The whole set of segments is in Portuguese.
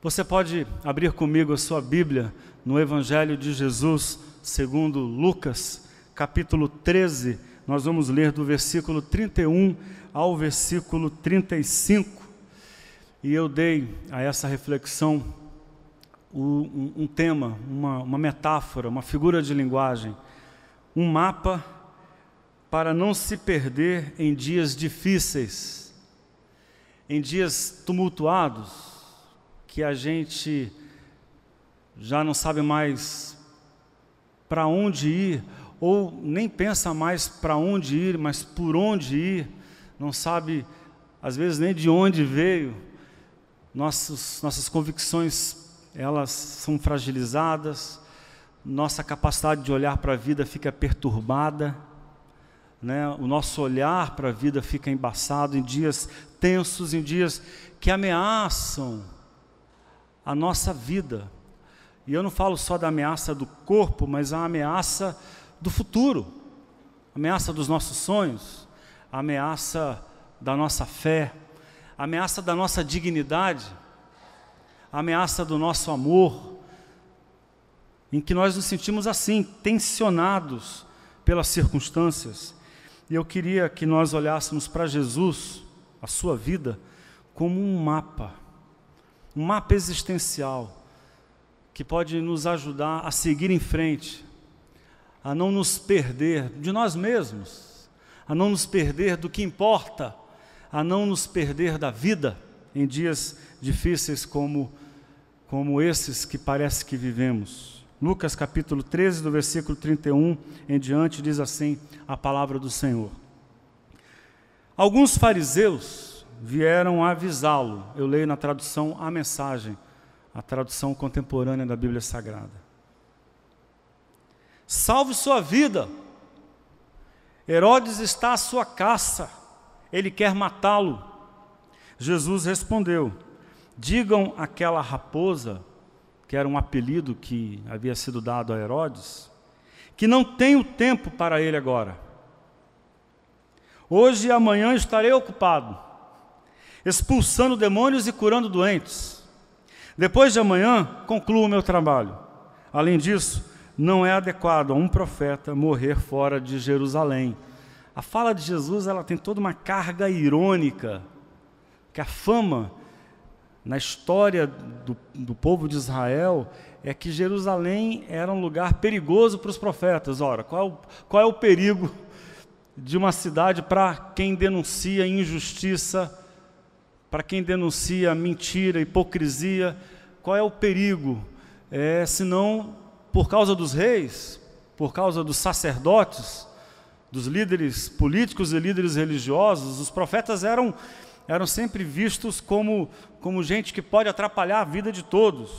Você pode abrir comigo a sua Bíblia no Evangelho de Jesus, segundo Lucas, capítulo 13. Nós vamos ler do versículo 31 ao versículo 35. E eu dei a essa reflexão um tema, uma metáfora, uma figura de linguagem, um mapa para não se perder em dias difíceis, em dias tumultuados, que a gente já não sabe mais para onde ir, ou nem pensa mais para onde ir, mas por onde ir, não sabe às vezes nem de onde veio. Nossas convicções, elas são fragilizadas, nossa capacidade de olhar para a vida fica perturbada, né? O nosso olhar para a vida fica embaçado em dias tensos, em dias que ameaçam a nossa vida. E eu não falo só da ameaça do corpo, mas a ameaça do futuro, a ameaça dos nossos sonhos, a ameaça da nossa fé, a ameaça da nossa dignidade, a ameaça do nosso amor, em que nós nos sentimos assim, tensionados pelas circunstâncias. E eu queria que nós olhássemos para Jesus, a sua vida, como um mapa existencial, que pode nos ajudar a seguir em frente, a não nos perder de nós mesmos, a não nos perder do que importa, a não nos perder da vida em dias difíceis como esses que parece que vivemos. Lucas capítulo 13, do versículo 31 em diante, diz assim a palavra do Senhor. Alguns fariseus vieram avisá-lo. Eu leio na tradução A Mensagem, a tradução contemporânea da Bíblia Sagrada. Salve sua vida! Herodes está à sua caça, ele quer matá-lo. Jesus respondeu: digam àquela raposa, que era um apelido que havia sido dado a Herodes, que não tenho tempo para ele agora. Hoje e amanhã estarei ocupado, expulsando demônios e curando doentes. Depois de amanhã, concluo o meu trabalho. Além disso, não é adequado a um profeta morrer fora de Jerusalém. A fala de Jesus, ela tem toda uma carga irônica, que a fama na história do povo de Israel é que Jerusalém era um lugar perigoso para os profetas. Ora, qual é o perigo de uma cidade para quem denuncia injustiça, para quem denuncia mentira, hipocrisia? Qual é o perigo? Senão, por causa dos reis, por causa dos sacerdotes, dos líderes políticos e líderes religiosos, os profetas eram sempre vistos como gente que pode atrapalhar a vida de todos.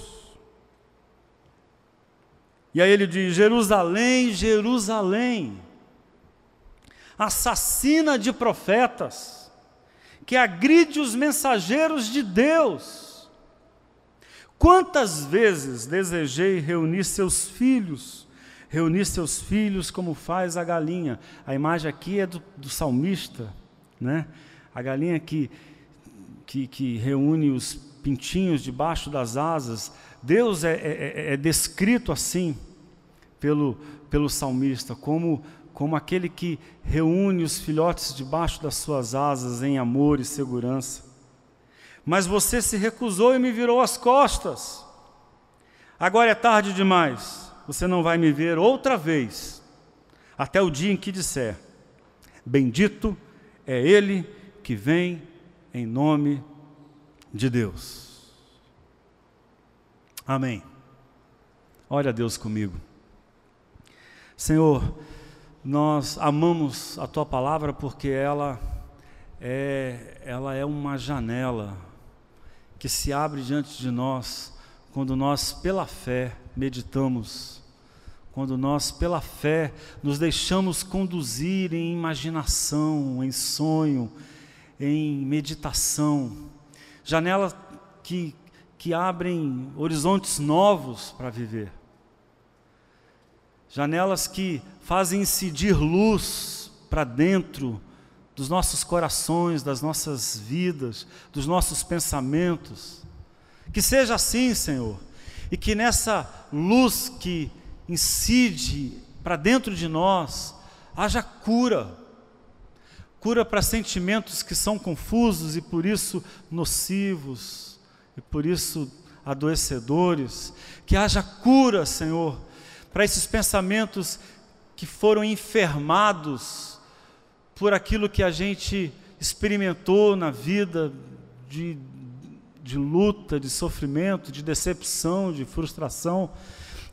E aí ele diz: Jerusalém, Jerusalém, assassina de profetas, que agride os mensageiros de Deus. Quantas vezes desejei reunir seus filhos como faz a galinha. A imagem aqui é do salmista, né? A galinha que reúne os pintinhos debaixo das asas. Deus é descrito assim pelo salmista, como aquele que reúne os filhotes debaixo das suas asas em amor e segurança. Mas você se recusou e me virou as costas. Agora é tarde demais, você não vai me ver outra vez, até o dia em que disser: bendito é ele que vem em nome de Deus. Amém. Olha a Deus comigo. Senhor, nós amamos a Tua palavra porque ela é uma janela que se abre diante de nós quando nós, pela fé, meditamos, quando nós, pela fé, nos deixamos conduzir em imaginação, em sonho, em meditação, janelas que abrem horizontes novos para viver, janelas que fazem incidir luz para dentro dos nossos corações, das nossas vidas, dos nossos pensamentos, Que seja assim, Senhor, e que nessa luz que incide para dentro de nós, haja cura. Cura para sentimentos que são confusos e por isso nocivos, e por isso adoecedores. Que haja cura, Senhor, para esses pensamentos que foram enfermados por aquilo que a gente experimentou na vida de luta, de sofrimento, de decepção, de frustração.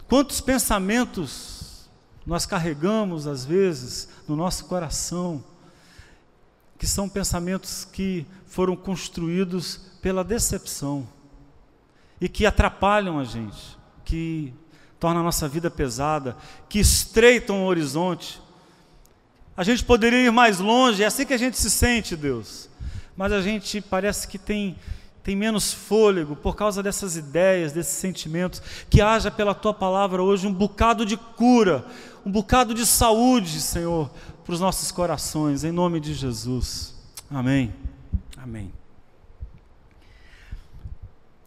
Quantos pensamentos nós carregamos, às vezes, no nosso coração, que são pensamentos que foram construídos pela decepção e que atrapalham a gente, que tornam a nossa vida pesada, que estreitam o horizonte. A gente poderia ir mais longe, é assim que a gente se sente, Deus, mas a gente parece que tem menos fôlego por causa dessas ideias, desses sentimentos. Que haja pela Tua palavra hoje um bocado de cura, um bocado de saúde, Senhor, para os nossos corações, em nome de Jesus. Amém. Amém.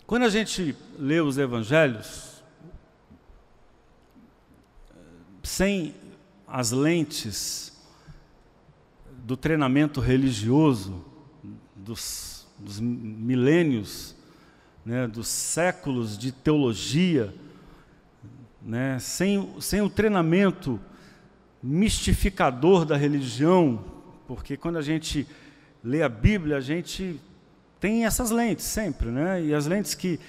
Quando a gente lê os evangelhos, sem as lentes do treinamento religioso, dos milênios, né, dos séculos de teologia, né, sem o treinamento mistificador da religião, porque quando a gente lê a Bíblia, a gente tem essas lentes sempre, né? E as lentes que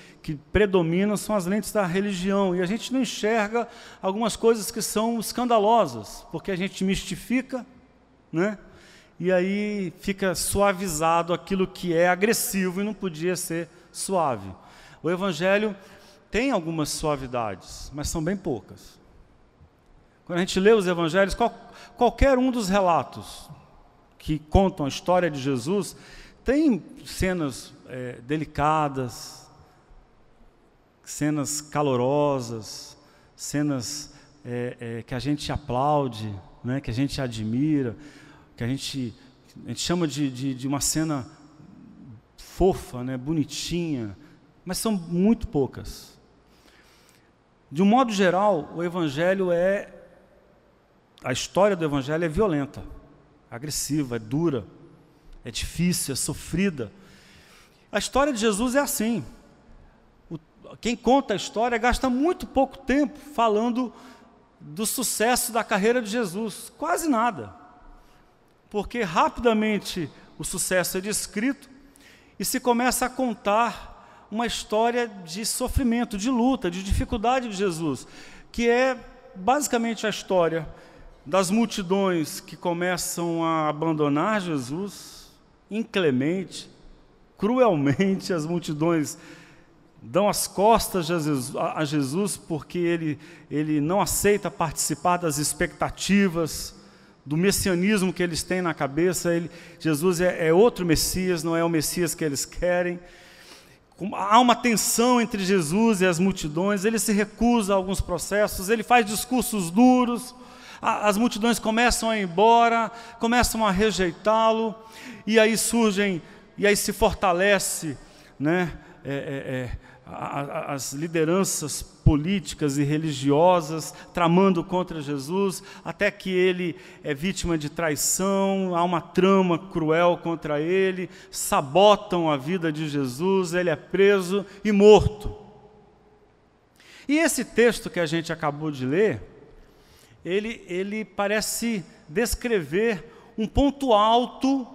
predominam são as lentes da religião, e a gente não enxerga algumas coisas que são escandalosas, porque a gente mistifica, né? E aí fica suavizado aquilo que é agressivo e não podia ser suave. O Evangelho tem algumas suavidades, mas são bem poucas. Quando a gente lê os Evangelhos, qualquer um dos relatos que contam a história de Jesus, tem cenas delicadas, cenas calorosas, cenas que a gente aplaude, né, que a gente admira, que a gente chama de uma cena fofa, né, bonitinha, mas são muito poucas. De um modo geral, o Evangelho a história do Evangelho é violenta, agressiva, é dura, é difícil, é sofrida. A história de Jesus é assim. Quem conta a história gasta muito pouco tempo falando do sucesso da carreira de Jesus, quase nada. Porque rapidamente o sucesso é descrito e se começa a contar uma história de sofrimento, de luta, de dificuldade de Jesus, que é basicamente a história das multidões que começam a abandonar Jesus, inclemente, cruelmente. As multidões dão as costas a Jesus porque ele não aceita participar das expectativas, do messianismo que eles têm na cabeça. Jesus é outro Messias, não é o Messias que eles querem. Há uma tensão entre Jesus e as multidões, ele se recusa a alguns processos, ele faz discursos duros, as multidões começam a ir embora, começam a rejeitá-lo, e aí se fortalece, né, as lideranças políticas e religiosas tramando contra Jesus, até que ele é vítima de traição, há uma trama cruel contra ele, sabotam a vida de Jesus, ele é preso e morto. E esse texto que a gente acabou de ler, ele parece descrever um ponto alto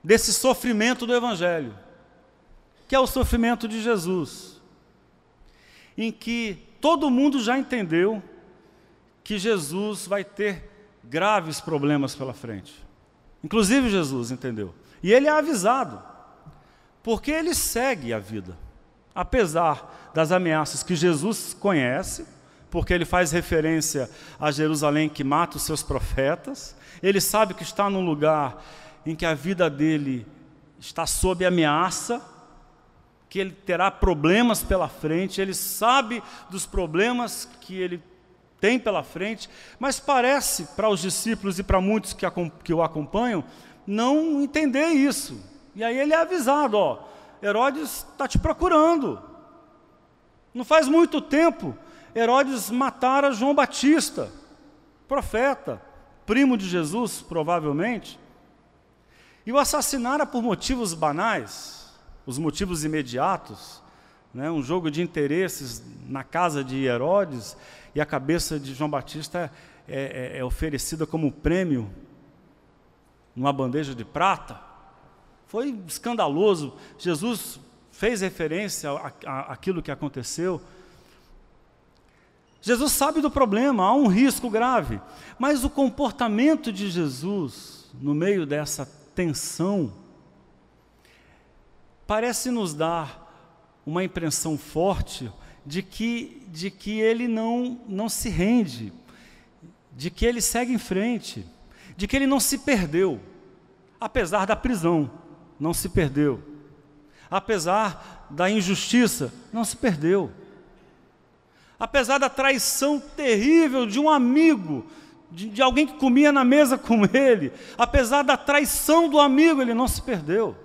desse sofrimento do Evangelho, que é o sofrimento de Jesus, em que todo mundo já entendeu que Jesus vai ter graves problemas pela frente. Inclusive Jesus entendeu. E ele é avisado, porque ele segue a vida, apesar das ameaças que Jesus conhece, porque ele faz referência a Jerusalém que mata os seus profetas. Ele sabe que está num lugar em que a vida dele está sob ameaça, que ele terá problemas pela frente, ele sabe dos problemas que ele tem pela frente, mas parece para os discípulos e para muitos que o acompanham, não entender isso. E aí ele é avisado, Herodes está te procurando, Não faz muito tempo, Herodes matara João Batista, profeta, primo de Jesus, provavelmente, e o assassinara por motivos banais, os motivos imediatos, né? Um jogo de interesses na casa de Herodes, e a cabeça de João Batista é oferecida como prêmio numa bandeja de prata. Foi escandaloso. Jesus fez referência àquilo que aconteceu. Jesus sabe do problema, há um risco grave, mas o comportamento de Jesus, no meio dessa tensão, parece nos dar uma impressão forte de que ele não se rende, de que ele segue em frente, de que ele não se perdeu, apesar da prisão, não se perdeu, apesar da injustiça, não se perdeu, apesar da traição terrível de um amigo, de alguém que comia na mesa com ele, apesar da traição do amigo, ele não se perdeu,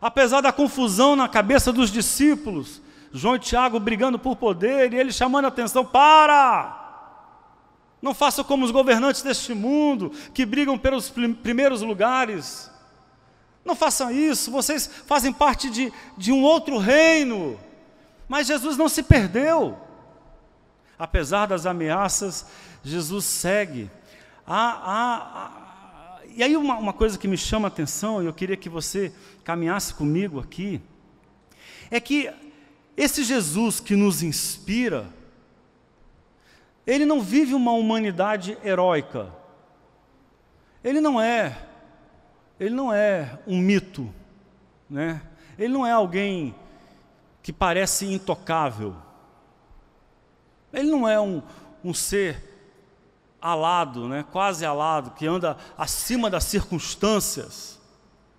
apesar da confusão na cabeça dos discípulos, João e Tiago brigando por poder, e ele chamando a atenção: para! Não façam como os governantes deste mundo, que brigam pelos primeiros lugares. Não façam isso, vocês fazem parte de um outro reino. Mas Jesus não se perdeu. Apesar das ameaças, Jesus segue. E aí uma coisa que me chama a atenção, e eu queria que você caminhasse comigo aqui, é que esse Jesus que nos inspira, ele não vive uma humanidade heróica. Ele não é um mito, né? Ele não é alguém que parece intocável. Ele não é um ser alado, né? Quase alado, que anda acima das circunstâncias.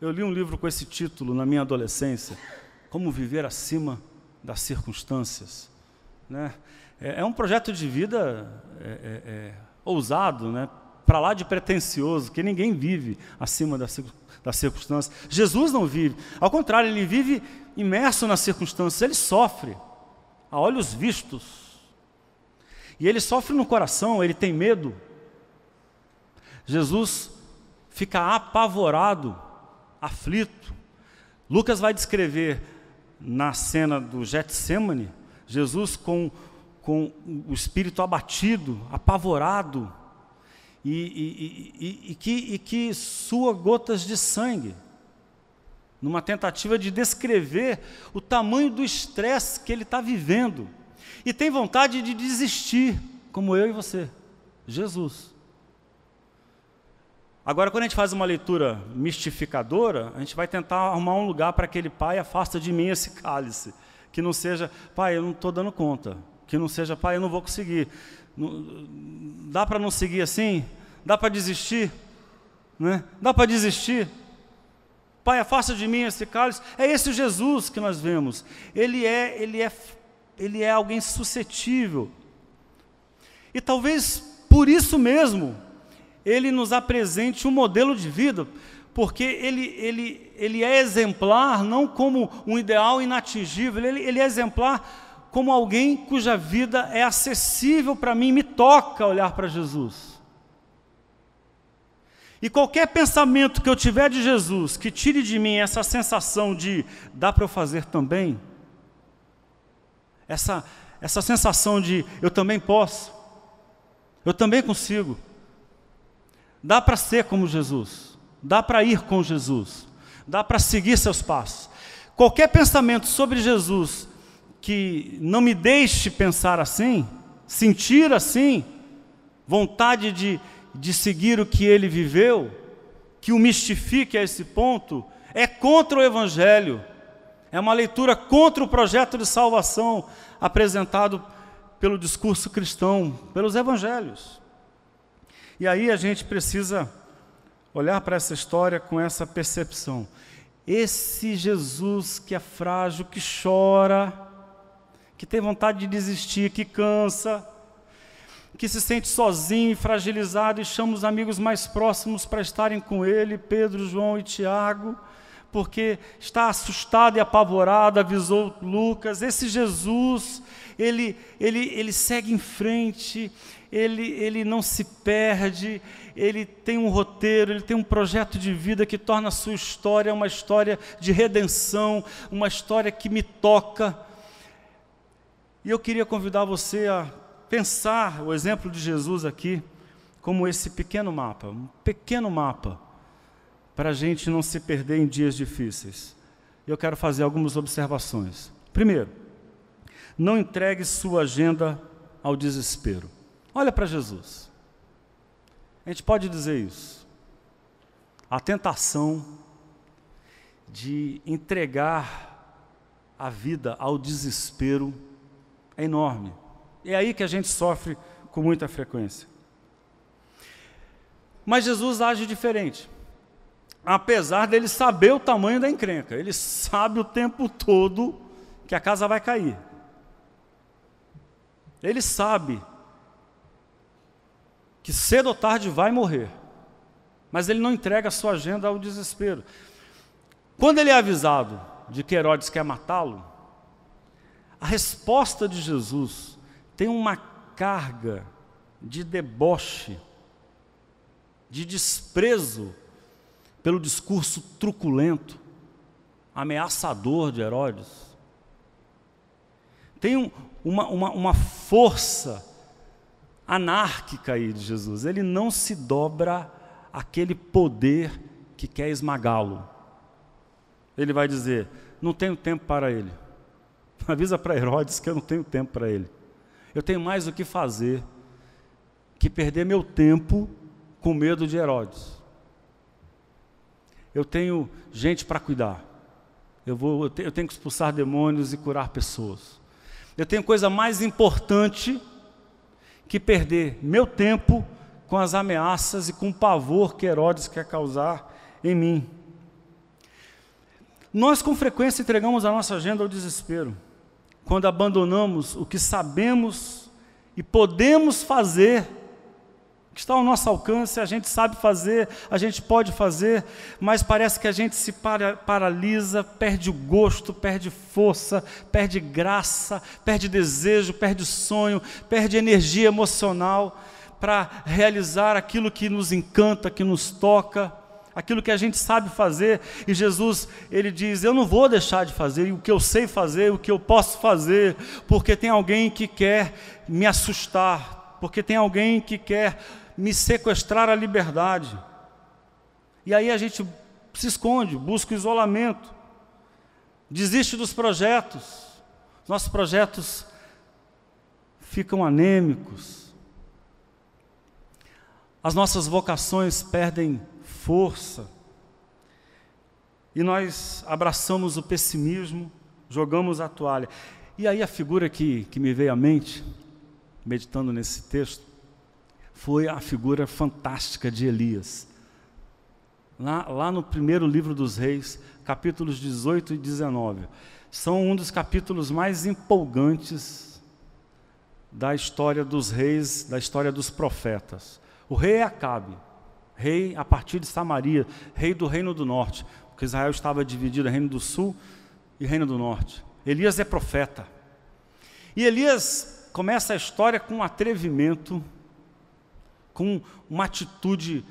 Eu li um livro com esse título na minha adolescência, Como Viver Acima das Circunstâncias, né? É um projeto de vida ousado, né? Para lá de pretensioso, que ninguém vive acima das circunstâncias. Jesus não vive, ao contrário, ele vive imerso nas circunstâncias, ele sofre, a olhos vistos. E ele sofre no coração, ele tem medo. Jesus fica apavorado, aflito. Lucas vai descrever na cena do Getsêmani, Jesus com o espírito abatido, apavorado, e que sua gotas de sangue, numa tentativa de descrever o tamanho do estresse que ele está vivendo, e tem vontade de desistir, como eu e você, Jesus. Agora, quando a gente faz uma leitura mistificadora, a gente vai tentar arrumar um lugar para aquele: pai, afasta de mim esse cálice, que não seja: pai, eu não estou dando conta, que não seja: pai, eu não vou conseguir. Dá para não seguir assim? Dá para desistir? Né? Dá para desistir? Pai, afasta de mim esse cálice. É esse Jesus que nós vemos. Ele é alguém suscetível. E talvez por isso mesmo ele nos apresente um modelo de vida, porque ele é exemplar não como um ideal inatingível, ele é exemplar como alguém cuja vida é acessível para mim, me toca olhar para Jesus. E qualquer pensamento que eu tiver de Jesus, que tire de mim essa sensação de: dá para eu fazer também, essa sensação de: eu também posso, eu também consigo, dá para ser como Jesus, dá para ir com Jesus, dá para seguir seus passos. Qualquer pensamento sobre Jesus que não me deixe pensar assim, sentir assim, vontade de seguir o que ele viveu, que o mistifique a esse ponto, é contra o Evangelho, é uma leitura contra o projeto de salvação apresentado pelo discurso cristão, pelos Evangelhos. E aí a gente precisa olhar para essa história com essa percepção. Esse Jesus que é frágil, que chora, que tem vontade de desistir, que cansa, que se sente sozinho e fragilizado e chama os amigos mais próximos para estarem com ele, Pedro, João e Tiago, porque está assustado e apavorado, avisou Lucas. Esse Jesus, ele segue em frente, ele não se perde, ele tem um roteiro, ele tem um projeto de vida que torna a sua história uma história de redenção, uma história que me toca. E eu queria convidar você a pensar o exemplo de Jesus aqui como esse pequeno mapa, um pequeno mapa, para a gente não se perder em dias difíceis. Eu quero fazer algumas observações. Primeiro, não entregue sua agenda ao desespero. Olha para Jesus. A gente pode dizer isso. A tentação de entregar a vida ao desespero é enorme. É aí que a gente sofre com muita frequência. Mas Jesus age diferente. Apesar dele saber o tamanho da encrenca, ele sabe o tempo todo que a casa vai cair. Ele sabe que cedo ou tarde vai morrer, mas ele não entrega a sua agenda ao desespero. Quando ele é avisado de que Herodes quer matá-lo, a resposta de Jesus tem uma carga de deboche, de desprezo pelo discurso truculento, ameaçador de Herodes. Tem uma força anárquica aí de Jesus. Ele não se dobra àquele poder que quer esmagá-lo. Ele vai dizer: não tenho tempo para ele. Avisa para Herodes que eu não tenho tempo para ele. Eu tenho mais o que fazer que perder meu tempo com medo de Herodes. Eu tenho gente para cuidar. Eu tenho que expulsar demônios e curar pessoas. Eu tenho coisa mais importante que perder meu tempo com as ameaças e com o pavor que Herodes quer causar em mim. Nós com frequência entregamos a nossa agenda ao desespero, quando abandonamos o que sabemos e podemos fazer, que está ao nosso alcance, a gente sabe fazer, a gente pode fazer, mas parece que a gente se paralisa, perde o gosto, perde força, perde graça, perde desejo, perde sonho, perde energia emocional para realizar aquilo que nos encanta, que nos toca, aquilo que a gente sabe fazer. E Jesus, ele diz: eu não vou deixar de fazer o que eu sei fazer, o que eu posso fazer, porque tem alguém que quer me assustar, porque tem alguém que quer me sequestrar a liberdade. E aí a gente se esconde, busca o isolamento, desiste dos projetos. Nossos projetos ficam anêmicos. As nossas vocações perdem força. E nós abraçamos o pessimismo, jogamos a toalha. E aí a figura que me veio à mente, meditando nesse texto, foi a figura fantástica de Elias. Lá no primeiro livro dos Reis, capítulos 18 e 19, são um dos capítulos mais empolgantes da história dos reis, da história dos profetas. O rei é Acabe, rei a partir de Samaria, rei do reino do norte, porque Israel estava dividido em reino do sul e reino do norte. Elias é profeta. E Elias começa a história com um atrevimento, com uma atitude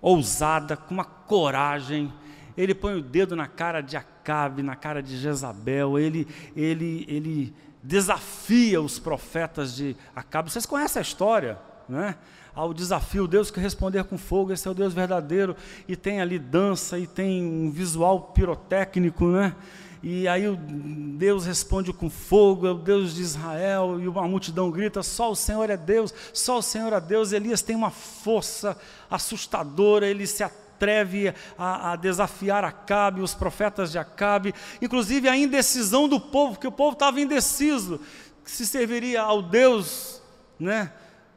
ousada, com uma coragem. Ele põe o dedo na cara de Acabe, na cara de Jezabel, ele desafia os profetas de Acabe. Vocês conhecem a história, né? Ao desafio, Deus que responder com fogo, esse é o Deus verdadeiro, e tem ali dança, e tem um visual pirotécnico, né? E aí Deus responde com fogo, é o Deus de Israel, e uma multidão grita: só o Senhor é Deus, só o Senhor é Deus. Elias tem uma força assustadora, ele se atreve a desafiar Acabe, os profetas de Acabe, inclusive a indecisão do povo, porque o povo estava indeciso, se serviria ao Deus, né?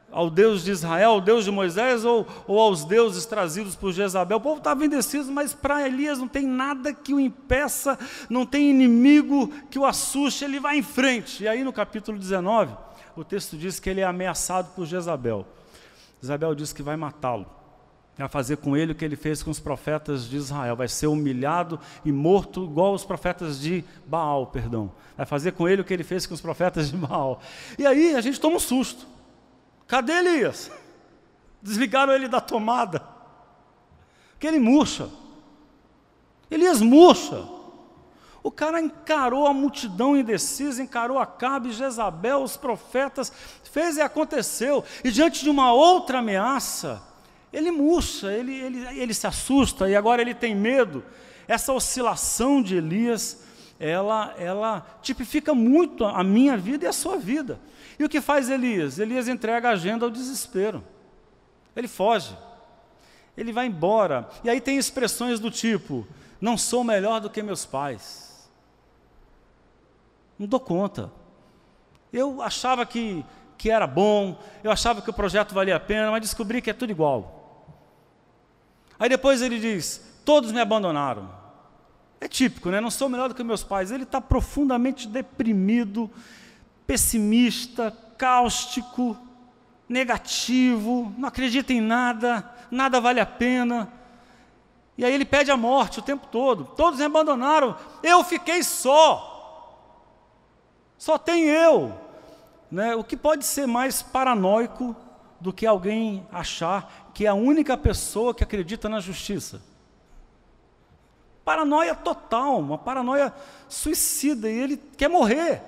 Ao Deus de Israel, ao Deus de Moisés, ou aos deuses trazidos por Jezabel. O povo estava indeciso, mas para Elias não tem nada que o impeça, não tem inimigo que o assuste, ele vai em frente. E aí no capítulo 19, o texto diz que ele é ameaçado por Jezabel. Jezabel diz que vai matá-lo, Vai fazer com ele o que ele fez com os profetas de Israel. Vai ser humilhado e morto igual os profetas de Baal, perdão. Vai fazer com ele o que ele fez com os profetas de Baal. E aí a gente toma um susto. Cadê Elias? Desligaram ele da tomada. Porque ele murcha. Elias murcha. O cara encarou a multidão indecisa, encarou Acabe, Jezabel, os profetas, fez e aconteceu. E diante de uma outra ameaça, ele murcha, ele se assusta e agora ele tem medo. Essa oscilação de Elias, ela tipifica muito a minha vida e a sua vida. E o que faz Elias? Elias entrega a agenda ao desespero. Ele foge. Ele vai embora. E aí tem expressões do tipo: não sou melhor do que meus pais. Não dou conta. Eu achava que era bom, eu achava que o projeto valia a pena, mas descobri que é tudo igual. Aí depois ele diz: todos me abandonaram. É típico, né? Não sou melhor do que meus pais. Ele está profundamente deprimido, pessimista, cáustico, negativo, não acredita em nada, nada vale a pena. E aí ele pede a morte o tempo todo. Todos me abandonaram, eu fiquei só. Só tem eu. Né? O que pode ser mais paranoico do que alguém achar que é a única pessoa que acredita na justiça? Paranoia total, uma paranoia suicida, e ele quer morrer.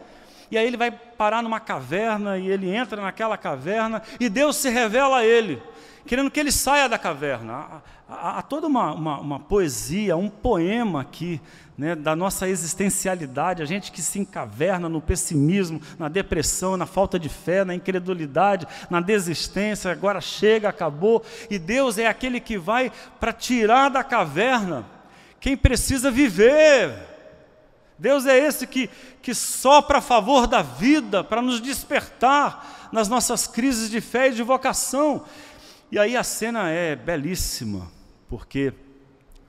E aí ele vai parar numa caverna, e ele entra naquela caverna, e Deus se revela a ele, querendo que ele saia da caverna. Há toda uma poesia, um poema aqui, né, da nossa existencialidade, a gente que se encaverna no pessimismo, na depressão, na falta de fé, na incredulidade, na desistência, agora chega, acabou, e Deus é aquele que vai para tirar da caverna quem precisa viver. Deus é esse que sopra a favor da vida, para nos despertar nas nossas crises de fé e de vocação. E aí a cena é belíssima, porque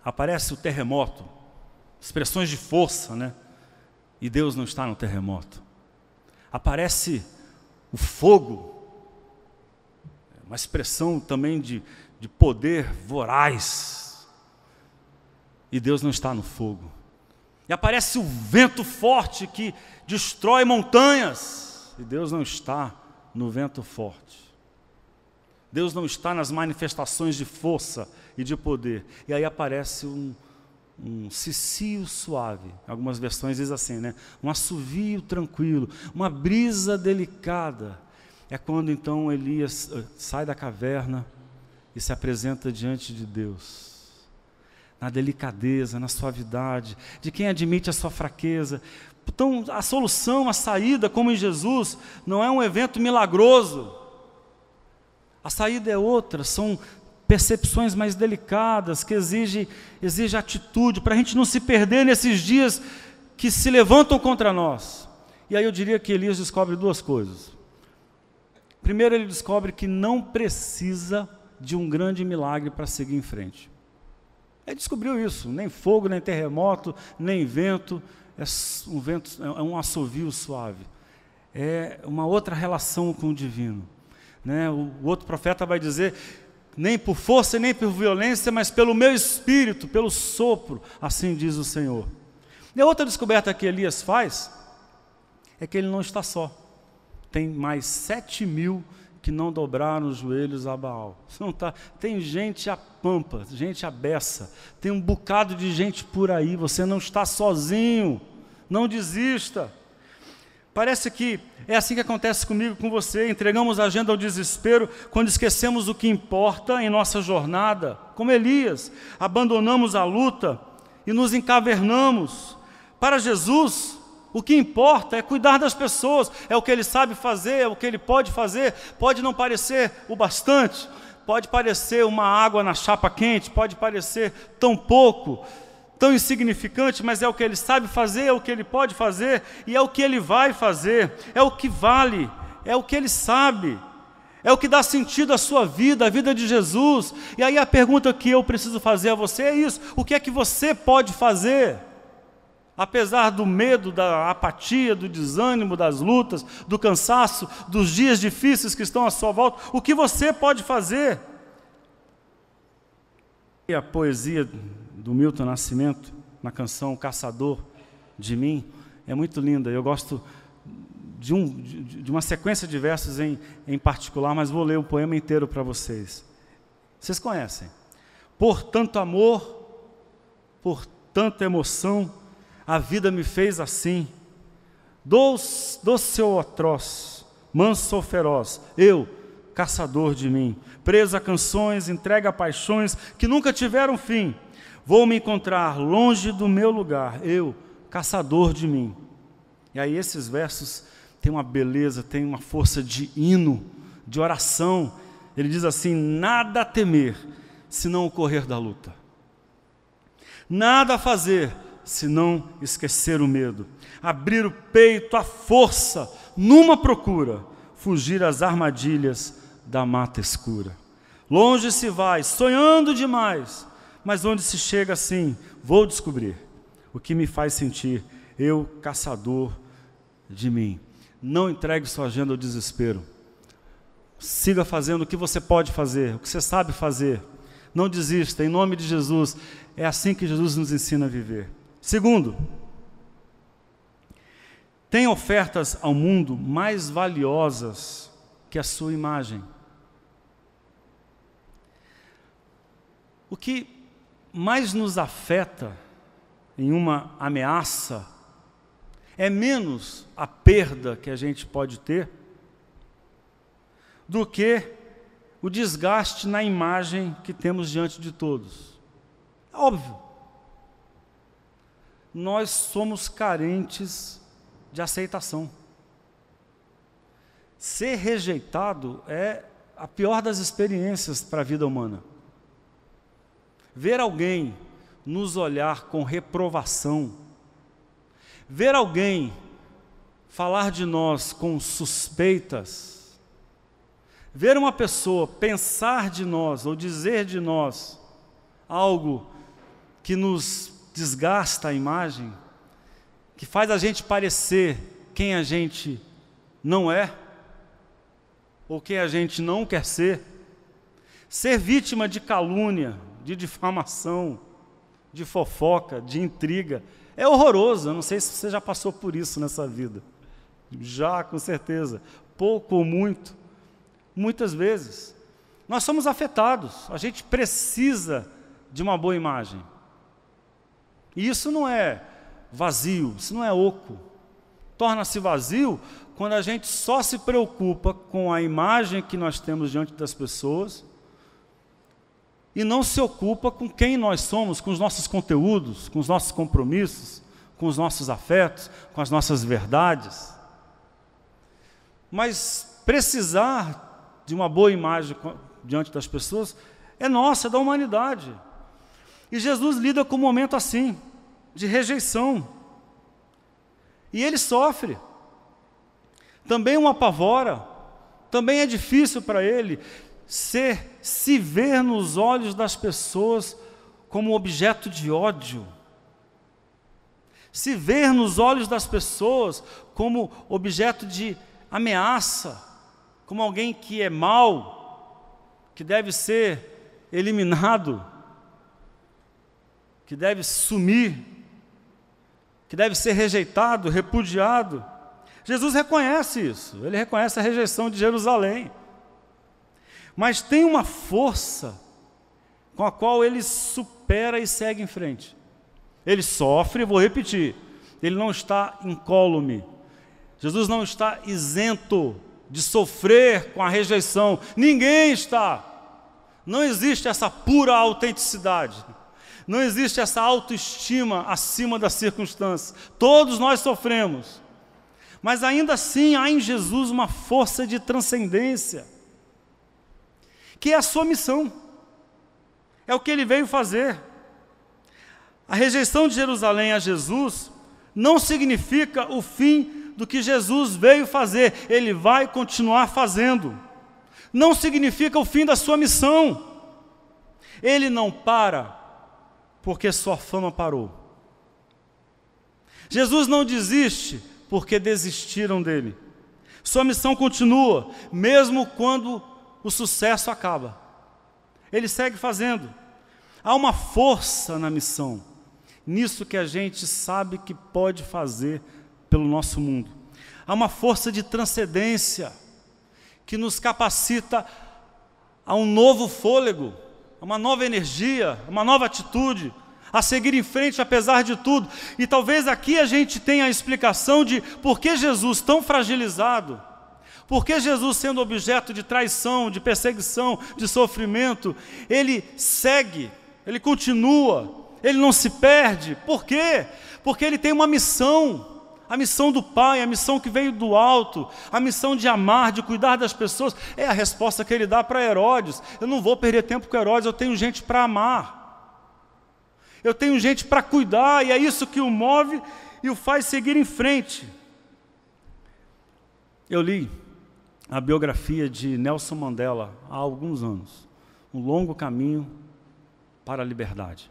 aparece o terremoto, expressões de força, né? E Deus não está no terremoto. Aparece o fogo, uma expressão também de poder voraz, e Deus não está no fogo. E aparece o vento forte que destrói montanhas, e Deus não está no vento forte. Deus não está nas manifestações de força e de poder. E aí aparece um cicio suave. Algumas versões dizem assim, né? Um assovio tranquilo, uma brisa delicada. É quando então Elias sai da caverna e se apresenta diante de Deus. Na delicadeza, na suavidade, de quem admite a sua fraqueza. Então, a solução, a saída, como em Jesus, não é um evento milagroso. A saída é outra, são percepções mais delicadas, que exige atitude, para a gente não se perder nesses dias que se levantam contra nós. E aí eu diria que Elias descobre duas coisas. Primeiro, ele descobre que não precisa de um grande milagre para seguir em frente. Ele descobriu isso, nem fogo, nem terremoto, nem vento, é um assovio suave. É uma outra relação com o divino. Né? O outro profeta vai dizer, nem por força nem por violência, mas pelo meu espírito, pelo sopro, assim diz o Senhor. E a outra descoberta que Elias faz, é que ele não está só. Tem mais 7.000 que não dobraram os joelhos a Baal. Não tá, tem gente a pampa, gente a beça, tem um bocado de gente por aí, você não está sozinho, não desista. Parece que é assim que acontece comigo, com você, entregamos a agenda ao desespero, quando esquecemos o que importa em nossa jornada, como Elias, abandonamos a luta e nos encavernamos. Para Jesus, o que importa é cuidar das pessoas, é o que Ele sabe fazer, é o que Ele pode fazer. Pode não parecer o bastante, pode parecer uma água na chapa quente, pode parecer tão pouco, tão insignificante, mas é o que Ele sabe fazer, é o que Ele pode fazer, e é o que Ele vai fazer, é o que vale, é o que Ele sabe, é o que dá sentido à sua vida, à vida de Jesus. E aí a pergunta que eu preciso fazer a você é isso: o que é que você pode fazer? Apesar do medo, da apatia, do desânimo, das lutas, do cansaço, dos dias difíceis que estão à sua volta, o que você pode fazer? A poesia do Milton Nascimento, na canção Caçador de Mim, é muito linda. Eu gosto de uma sequência de versos em particular, mas vou ler o poema inteiro para vocês. Vocês conhecem. Por tanto amor, por tanta emoção, a vida me fez assim. Doce ou atroz, manso ou feroz, eu, caçador de mim, preso a canções, entregue a paixões que nunca tiveram fim, vou me encontrar longe do meu lugar, eu, caçador de mim. E aí esses versos têm uma beleza, têm uma força de hino, de oração. Ele diz assim: nada a temer, senão o correr da luta. Nada a fazer, senão esquecer o medo. Abrir o peito à força, numa procura, fugir às armadilhas da mata escura. Longe se vai, sonhando demais, mas onde se chega assim, vou descobrir o que me faz sentir, eu, caçador de mim. Não entregue sua agenda ao desespero. Siga fazendo o que você pode fazer, o que você sabe fazer. Não desista, em nome de Jesus. É assim que Jesus nos ensina a viver. Segundo, tem ofertas ao mundo mais valiosas que a sua imagem. O que mais nos afeta em uma ameaça é menos a perda que a gente pode ter do que o desgaste na imagem que temos diante de todos. É óbvio. Nós somos carentes de aceitação. Ser rejeitado é a pior das experiências para a vida humana. Ver alguém nos olhar com reprovação, ver alguém falar de nós com suspeitas, ver uma pessoa pensar de nós ou dizer de nós algo que nos desgasta a imagem, que faz a gente parecer quem a gente não é, ou quem a gente não quer ser, ser vítima de calúnia, de difamação, de fofoca, de intriga, é horroroso. Eu não sei se você já passou por isso nessa vida. Já, com certeza. Pouco ou muito. Muitas vezes. Nós somos afetados. A gente precisa de uma boa imagem. E isso não é vazio, isso não é oco. Torna-se vazio quando a gente só se preocupa com a imagem que nós temos diante das pessoas e não se ocupa com quem nós somos, com os nossos conteúdos, com os nossos compromissos, com os nossos afetos, com as nossas verdades. Mas precisar de uma boa imagem diante das pessoas é nossa, é da humanidade. E Jesus lida com um momento assim, de rejeição. E ele sofre. Também o apavora, também é difícil para ele se ver nos olhos das pessoas como objeto de ódio, se ver nos olhos das pessoas como objeto de ameaça, como alguém que é mau, que deve ser eliminado, que deve sumir, que deve ser rejeitado, repudiado. Jesus reconhece isso, ele reconhece a rejeição de Jerusalém. Mas tem uma força com a qual ele supera e segue em frente. Ele sofre, vou repetir, ele não está incólume. Jesus não está isento de sofrer com a rejeição. Ninguém está. Não existe essa pura autenticidade. Não existe essa autoestima acima das circunstâncias. Todos nós sofremos. Mas ainda assim há em Jesus uma força de transcendência, que é a sua missão, é o que ele veio fazer. A rejeição de Jerusalém a Jesus não significa o fim do que Jesus veio fazer, ele vai continuar fazendo. Não significa o fim da sua missão. Ele não para porque sua fama parou. Jesus não desiste porque desistiram dele. Sua missão continua, mesmo quando o sucesso acaba. Ele segue fazendo. Há uma força na missão, nisso que a gente sabe que pode fazer pelo nosso mundo. Há uma força de transcendência que nos capacita a um novo fôlego, a uma nova energia, a uma nova atitude, a seguir em frente apesar de tudo. E talvez aqui a gente tenha a explicação de por que Jesus tão fragilizado, por que Jesus sendo objeto de traição, de perseguição, de sofrimento, ele segue, ele continua, ele não se perde. Por quê? Porque ele tem uma missão, a missão do Pai, a missão que veio do alto, a missão de amar, de cuidar das pessoas. É a resposta que ele dá para Herodes: eu não vou perder tempo com Herodes, eu tenho gente para amar, eu tenho gente para cuidar, e é isso que o move e o faz seguir em frente. Eu li a biografia de Nelson Mandela há alguns anos, Um Longo Caminho para a Liberdade.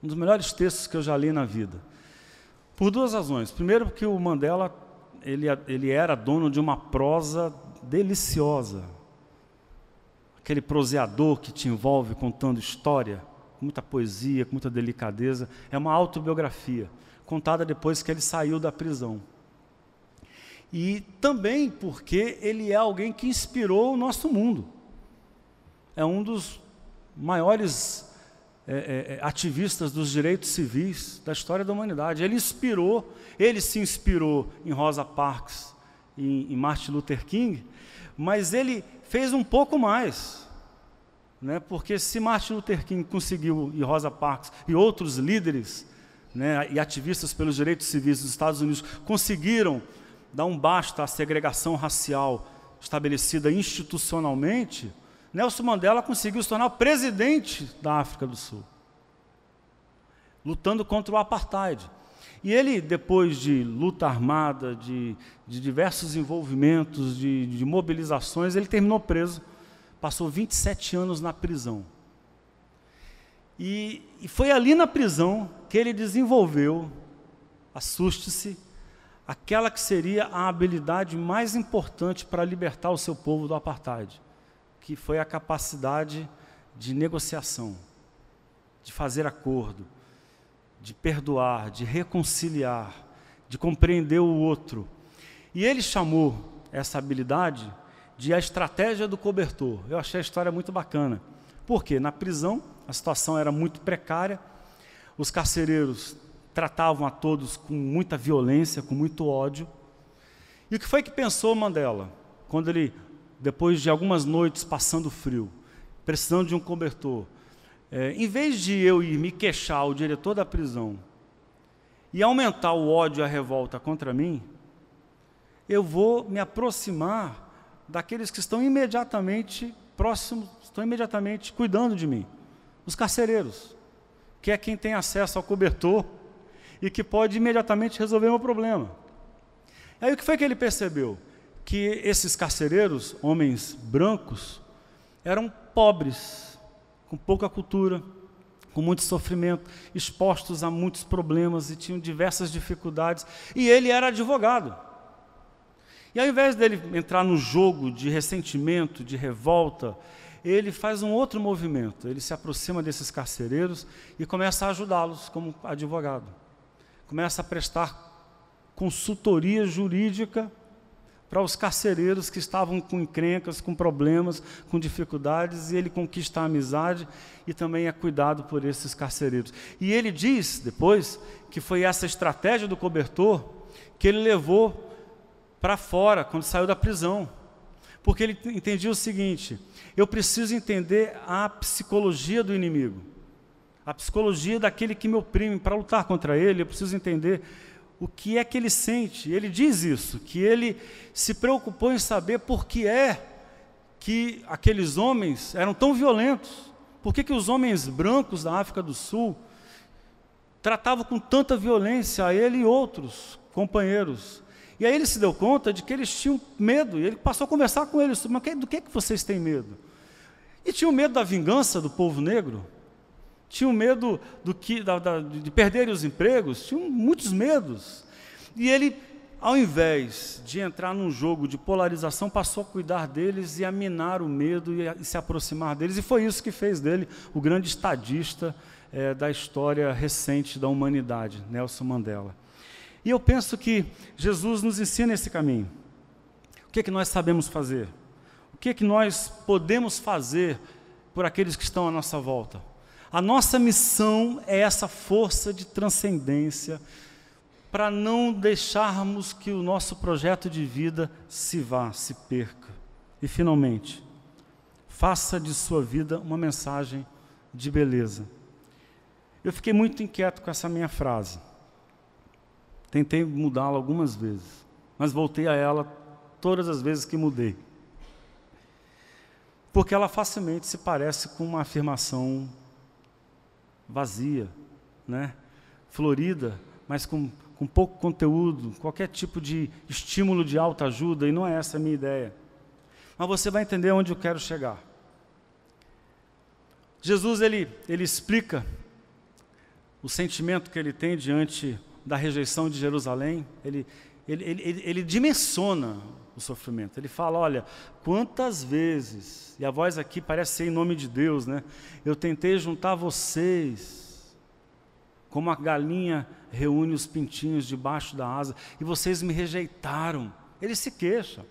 Um dos melhores textos que eu já li na vida. Por duas razões. Primeiro, porque o Mandela ele era dono de uma prosa deliciosa. Aquele proseador que te envolve contando história, com muita poesia, com muita delicadeza. É uma autobiografia, contada depois que ele saiu da prisão. E também porque ele é alguém que inspirou o nosso mundo. É um dos maiores ativistas dos direitos civis da história da humanidade. Ele se inspirou em Rosa Parks, em Martin Luther King, mas ele fez um pouco mais, né? Porque se Martin Luther King conseguiu, e Rosa Parks, e outros líderes, né, e ativistas pelos direitos civis dos Estados Unidos conseguiram dar um basta à segregação racial estabelecida institucionalmente, Nelson Mandela conseguiu se tornar o presidente da África do Sul, lutando contra o apartheid. E ele, depois de luta armada, de diversos envolvimentos, de mobilizações, ele terminou preso, passou 27 anos na prisão. E foi ali na prisão que ele desenvolveu, assuste-se, aquela que seria a habilidade mais importante para libertar o seu povo do apartheid, que foi a capacidade de negociação, de fazer acordo, de perdoar, de reconciliar, de compreender o outro. E ele chamou essa habilidade de a estratégia do cobertor. Eu achei a história muito bacana. Por quê? Na prisão, a situação era muito precária, os carcereiros tratavam a todos com muita violência, com muito ódio. E o que foi que pensou Mandela, quando ele, depois de algumas noites passando frio, precisando de um cobertor, em vez de eu ir me queixar ao diretor da prisão e aumentar o ódio e a revolta contra mim, eu vou me aproximar daqueles que estão imediatamente próximos, estão imediatamente cuidando de mim, os carcereiros, que é quem tem acesso ao cobertor e que pode imediatamente resolver o meu problema. Aí o que foi que ele percebeu? Que esses carcereiros, homens brancos, eram pobres, com pouca cultura, com muito sofrimento, expostos a muitos problemas e tinham diversas dificuldades, e ele era advogado. E ao invés dele entrar no jogo de ressentimento, de revolta, ele faz um outro movimento, ele se aproxima desses carcereiros e começa a ajudá-los como advogado. Começa a prestar consultoria jurídica para os carcereiros que estavam com encrencas, com problemas, com dificuldades, e ele conquista a amizade e também é cuidado por esses carcereiros. E ele diz, depois, que foi essa estratégia do cobertor que ele levou para fora, quando saiu da prisão. Porque ele entendia o seguinte: eu preciso entender a psicologia do inimigo, a psicologia daquele que me oprime. Para lutar contra ele, eu preciso entender o que é que ele sente. Ele diz isso, que ele se preocupou em saber por que é que aqueles homens eram tão violentos, por que os homens brancos da África do Sul tratavam com tanta violência a ele e outros companheiros. E aí ele se deu conta de que eles tinham medo, e ele passou a conversar com eles, mas do que vocês têm medo? E tinham medo da vingança do povo negro, tinham medo de perderem os empregos, tinham muitos medos. E ele ao invés de entrar num jogo de polarização, passou a cuidar deles e a minar o medo e se aproximar deles. E foi isso que fez dele o grande estadista da história recente da humanidade, Nelson Mandela. E eu penso que Jesus nos ensina esse caminho. O que é que nós sabemos fazer? O que é que nós podemos fazer por aqueles que estão à nossa volta? A nossa missão é essa força de transcendência para não deixarmos que o nosso projeto de vida se vá, se perca. E, finalmente, faça de sua vida uma mensagem de beleza. Eu fiquei muito inquieto com essa minha frase. Tentei mudá-la algumas vezes, mas voltei a ela todas as vezes que mudei. Porque ela facilmente se parece com uma afirmação vazia, né? Florida, mas com pouco conteúdo, qualquer tipo de estímulo de autoajuda, e não é essa a minha ideia. Mas você vai entender onde eu quero chegar. Jesus, ele explica o sentimento que ele tem diante da rejeição de Jerusalém, ele dimensiona o sofrimento. Ele fala, olha, quantas vezes, e a voz aqui parece ser em nome de Deus, né? Eu tentei juntar vocês, como a galinha reúne os pintinhos debaixo da asa, e vocês me rejeitaram. Ele se queixa.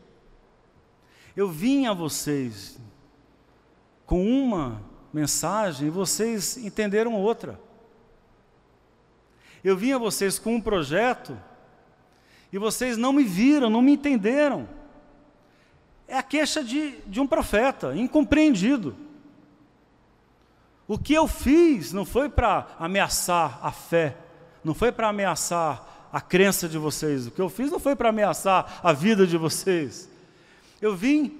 Eu vim a vocês com uma mensagem e vocês entenderam outra. Eu vim a vocês com um projeto e vocês não me viram, não me entenderam. É a queixa de um profeta, incompreendido. O que eu fiz não foi para ameaçar a fé, não foi para ameaçar a crença de vocês. O que eu fiz não foi para ameaçar a vida de vocês. Eu vim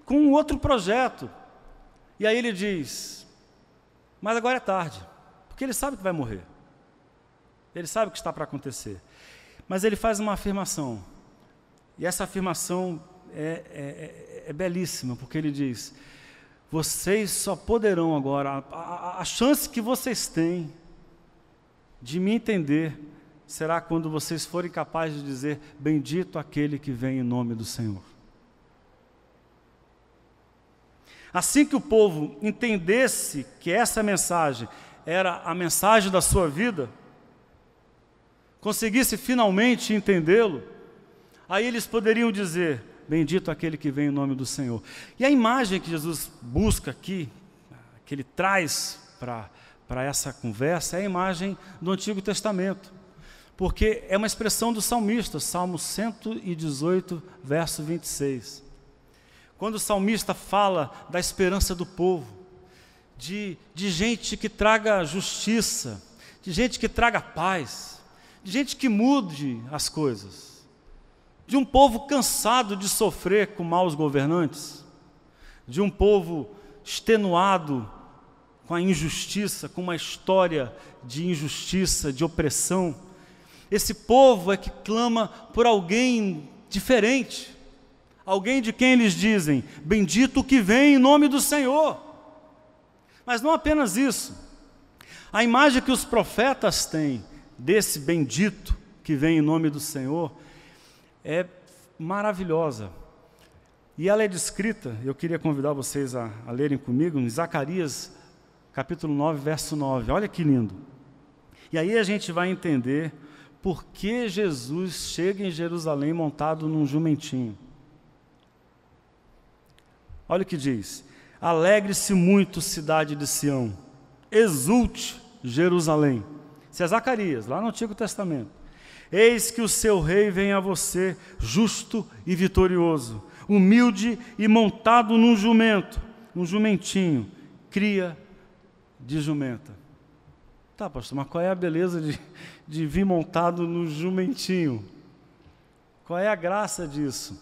com um outro projeto. E aí ele diz, mas agora é tarde, porque ele sabe que vai morrer. Ele sabe o que está para acontecer. Mas ele faz uma afirmação. E essa afirmação é belíssima, porque ele diz, vocês só poderão agora, a chance que vocês têm de me entender, será quando vocês forem capazes de dizer, bendito aquele que vem em nome do Senhor. Assim que o povo entendesse que essa mensagem era a mensagem da sua vida, conseguisse finalmente entendê-lo, aí eles poderiam dizer, bendito aquele que vem em nome do Senhor. E a imagem que Jesus busca aqui, que ele traz para essa conversa, é a imagem do Antigo Testamento, porque é uma expressão do salmista, Salmo 118, verso 26. Quando o salmista fala da esperança do povo, de gente que traga justiça, de gente que traga paz, de gente que mude as coisas, de um povo cansado de sofrer com maus governantes, de um povo extenuado com a injustiça, com uma história de injustiça, de opressão. Esse povo é que clama por alguém diferente, alguém de quem eles dizem, bendito o que vem em nome do Senhor. Mas não apenas isso, a imagem que os profetas têm desse bendito que vem em nome do Senhor é maravilhosa. E ela é descrita, eu queria convidar vocês a lerem comigo, em Zacarias, capítulo 9, verso 9. Olha que lindo. E aí a gente vai entender por que Jesus chega em Jerusalém montado num jumentinho. Olha o que diz. Alegre-se muito, cidade de Sião. Exulte, Jerusalém. Isso é Zacarias, lá no Antigo Testamento. Eis que o seu rei vem a você, justo e vitorioso, humilde e montado num jumento, um jumentinho, cria de jumenta. Tá, pastor, mas qual é a beleza de vir montado no jumentinho? Qual é a graça disso?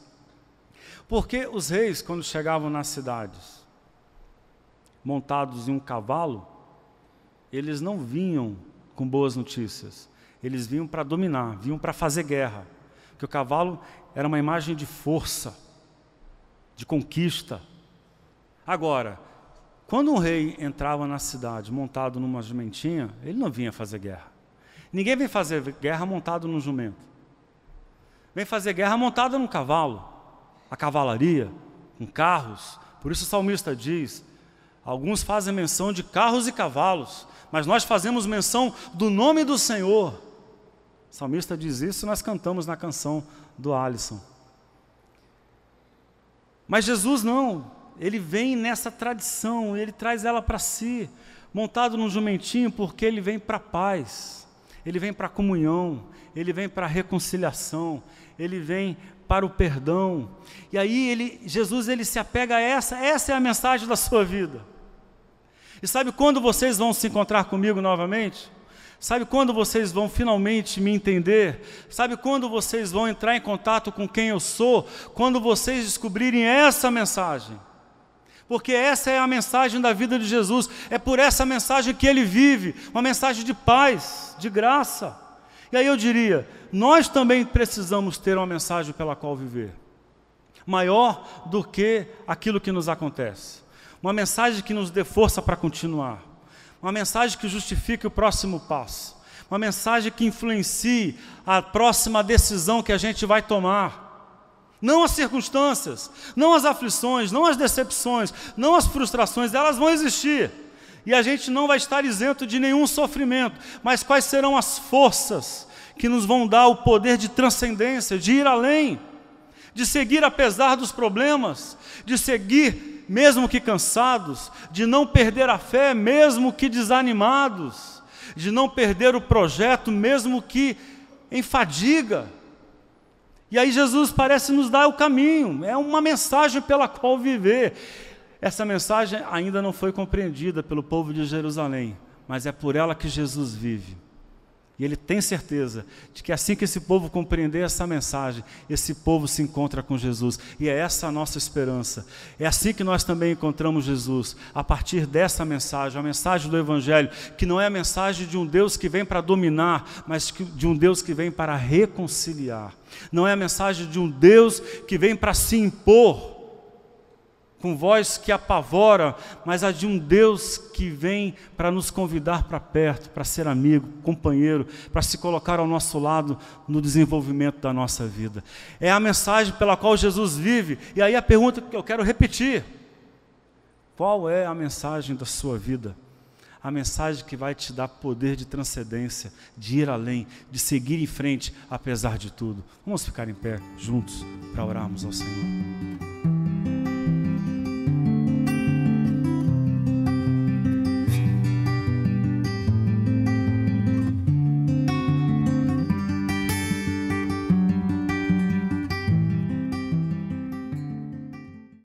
Porque os reis, quando chegavam nas cidades, montados em um cavalo, eles não vinham com boas notícias. Eles vinham para dominar, vinham para fazer guerra. Porque o cavalo era uma imagem de força, de conquista. Agora, quando um rei entrava na cidade montado numa jumentinha, ele não vinha fazer guerra. Ninguém vem fazer guerra montado num jumento. vem fazer guerra montada num cavalo, a cavalaria, com carros. Por isso o salmista diz, alguns fazem menção de carros e cavalos, mas nós fazemos menção do nome do Senhor. O salmista diz isso e nós cantamos na canção do Alisson. Mas Jesus não, ele vem nessa tradição, ele traz ela para si, montado num jumentinho, porque ele vem para a paz, ele vem para a comunhão, ele vem para a reconciliação, ele vem para o perdão. E aí Jesus se apega a essa é a mensagem da sua vida. E sabe quando vocês vão se encontrar comigo novamente? Sabe quando vocês vão finalmente me entender? Sabe quando vocês vão entrar em contato com quem eu sou? Quando vocês descobrirem essa mensagem. Porque essa é a mensagem da vida de Jesus. É por essa mensagem que ele vive. Uma mensagem de paz, de graça. E aí eu diria, nós também precisamos ter uma mensagem pela qual viver. Maior do que aquilo que nos acontece. Uma mensagem que nos dê força para continuar. Uma mensagem que justifique o próximo passo. Uma mensagem que influencie a próxima decisão que a gente vai tomar. Não as circunstâncias, não as aflições, não as decepções, não as frustrações, elas vão existir. E a gente não vai estar isento de nenhum sofrimento. Mas quais serão as forças que nos vão dar o poder de transcendência, de ir além, de seguir apesar dos problemas, de seguir mesmo que cansados, de não perder a fé, mesmo que desanimados, de não perder o projeto, mesmo que em fadiga. E aí Jesus parece nos dar o caminho, é uma mensagem pela qual viver. Essa mensagem ainda não foi compreendida pelo povo de Jerusalém, mas é por ela que Jesus vive. E ele tem certeza de que assim que esse povo compreender essa mensagem, esse povo se encontra com Jesus. E é essa a nossa esperança. É assim que nós também encontramos Jesus, a partir dessa mensagem, a mensagem do Evangelho, que não é a mensagem de um Deus que vem para dominar, mas de um Deus que vem para reconciliar. Não é a mensagem de um Deus que vem para se impor, com voz que apavora, mas a de um Deus que vem para nos convidar para perto, para ser amigo, companheiro, para se colocar ao nosso lado no desenvolvimento da nossa vida. É a mensagem pela qual Jesus vive. E aí a pergunta que eu quero repetir: qual é a mensagem da sua vida? A mensagem que vai te dar poder de transcendência, de ir além, de seguir em frente apesar de tudo. Vamos ficar em pé juntos para orarmos ao Senhor.